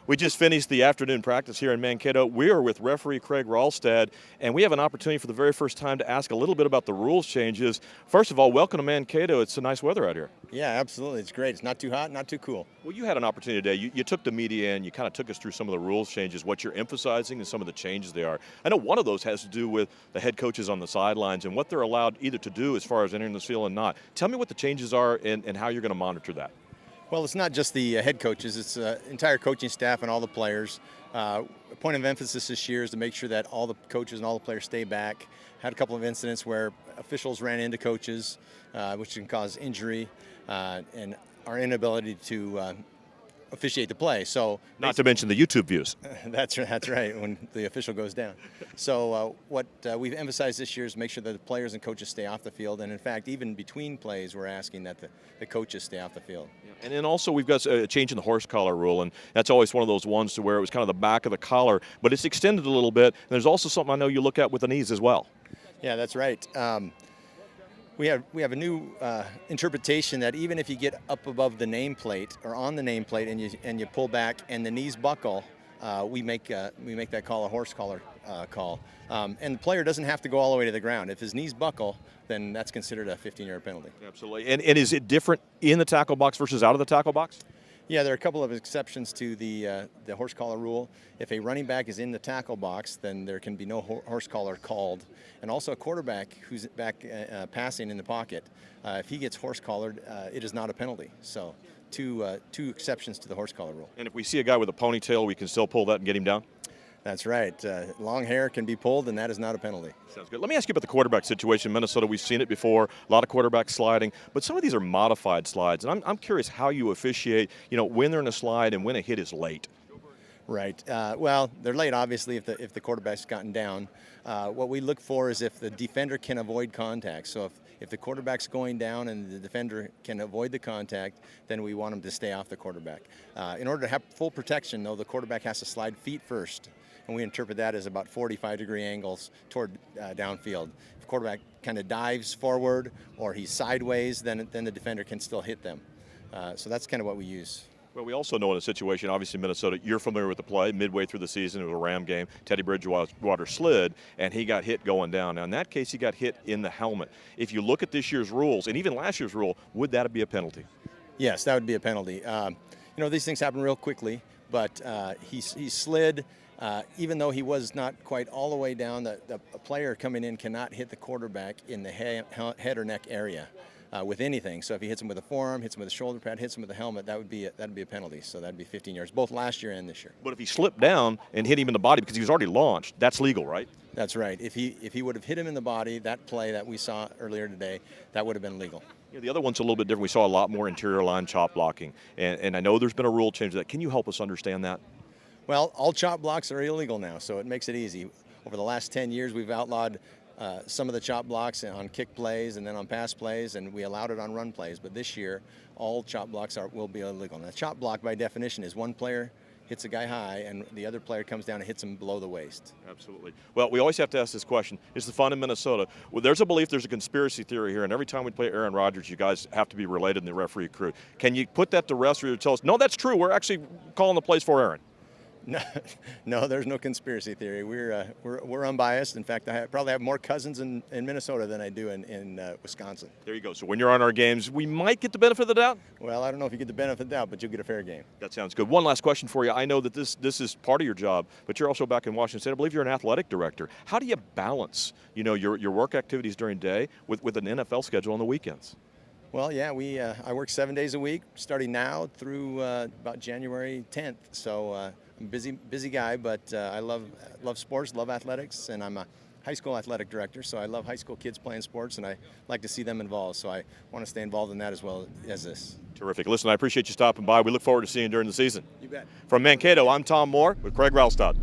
We just finished the afternoon practice here in Mankato. We are with referee Craig Wrolstad, and we have an opportunity for the very first time to ask a little bit about the rules changes. First of all, welcome to Mankato. It's a nice weather out here. Yeah, absolutely. It's great. It's not too hot, not too cool. Well, you had an opportunity today. You took the media in. You kind of took us through some of the rules changes, what you're emphasizing, and some of the changes they are. I know one of those has to do with the head coaches on the sidelines and what they're allowed either to do as far as entering the field and not. Tell me what the changes are and how you're going to monitor that. Well, it's not just the head coaches. It's entire coaching staff and all the players. A point of emphasis this year is to make sure that all the coaches and all the players stay back. Had a couple of incidents where officials ran into coaches, which can cause injury and our inability to officiate the play. So not to mention the YouTube views. That's right, when the official goes down. So what we've emphasized this year is make sure that the players and coaches stay off the field. And in fact, even between plays, we're asking that the coaches stay off the field. And then also we've got a change in the horse collar rule, and that's always one of those ones to where it was kind of the back of the collar, but it's extended a little bit. And there's also something I know you look at with the knees as well. Yeah, that's right. We have a new interpretation that even if you get up above the nameplate or on the nameplate and you pull back and the knees buckle, we make that call a horse collar call. And the player doesn't have to go all the way to the ground. If his knees buckle, then that's considered a 15-yard penalty. Absolutely. And is it different in the tackle box versus out of the tackle box? Yeah, there are a couple of exceptions to the horse collar rule. If a running back is in the tackle box, then there can be no horse collar called. And also a quarterback who's back passing in the pocket, if he gets horse collared, it is not a penalty. So two exceptions to the horse collar rule. And if we see a guy with a ponytail, we can still pull that and get him down? That's right. Long hair can be pulled, and that is not a penalty. Sounds good. Let me ask you about the quarterback situation in Minnesota. We've seen it before, a lot of quarterbacks sliding, but some of these are modified slides. And I'm curious how you officiate, when they're in a slide and when a hit is late. Right. Well, they're late, obviously, if the quarterback's gotten down. What we look for is if the defender can avoid contact. So if the quarterback's going down and the defender can avoid the contact, then we want him to stay off the quarterback. In order to have full protection, though, the quarterback has to slide feet first. And we interpret that as about 45-degree angles toward downfield. If the quarterback kind of dives forward or he's sideways, then the defender can still hit them. So that's kind of what we use. Well, we also know in a situation, obviously Minnesota, you're familiar with the play, midway through the season, it was a Ram game, Teddy Bridgewater slid, and he got hit going down. Now, in that case, he got hit in the helmet. If you look at this year's rules, and even last year's rule, would that be a penalty? Yes, that would be a penalty. These things happen real quickly, but he slid. Even though he was not quite all the way down, the player coming in cannot hit the quarterback in the head or neck area with anything. So if he hits him with a forearm, hits him with a shoulder pad, hits him with a helmet, that'd be a penalty. So that'd be 15 yards, both last year and this year. But if he slipped down and hit him in the body because he was already launched, that's legal, right? That's right. If he would have hit him in the body, that play that we saw earlier today, that would have been legal. The other one's a little bit different. We saw a lot more interior line chop blocking, and I know there's been a rule change to that. Can you help us understand that? Well, all chop blocks are illegal now, so it makes it easy. Over the last 10 years, we've outlawed some of the chop blocks on kick plays and then on pass plays, and we allowed it on run plays. But this year, all chop blocks will be illegal. Now, a chop block, by definition, is one player hits a guy high and the other player comes down and hits him below the waist. Absolutely. Well, we always have to ask this question. It's the fun in Minnesota. Well, there's a belief, there's a conspiracy theory here, and every time we play Aaron Rodgers, you guys have to be related in the referee crew. Can you put that to rest or tell us, no, that's true, we're actually calling the plays for Aaron? No, there's no conspiracy theory. We're unbiased. In fact, I probably have more cousins in Minnesota than I do in Wisconsin. There you go. So when you're on our games, we might get the benefit of the doubt? Well, I don't know if you get the benefit of the doubt, but you'll get a fair game. That sounds good. One last question for you. I know that this is part of your job, but you're also back in Washington State. I believe you're an athletic director. How do you balance, your work activities during the day with an NFL schedule on the weekends? Well, yeah, I work 7 days a week, starting now through about January 10th. So I'm a busy guy, but I love sports, love athletics, and I'm a high school athletic director, so I love high school kids playing sports, and I like to see them involved. So I want to stay involved in that as well as this. Terrific. Listen, I appreciate you stopping by. We look forward to seeing you during the season. You bet. From Mankato, I'm Tom Moore with Craig Wrolstad.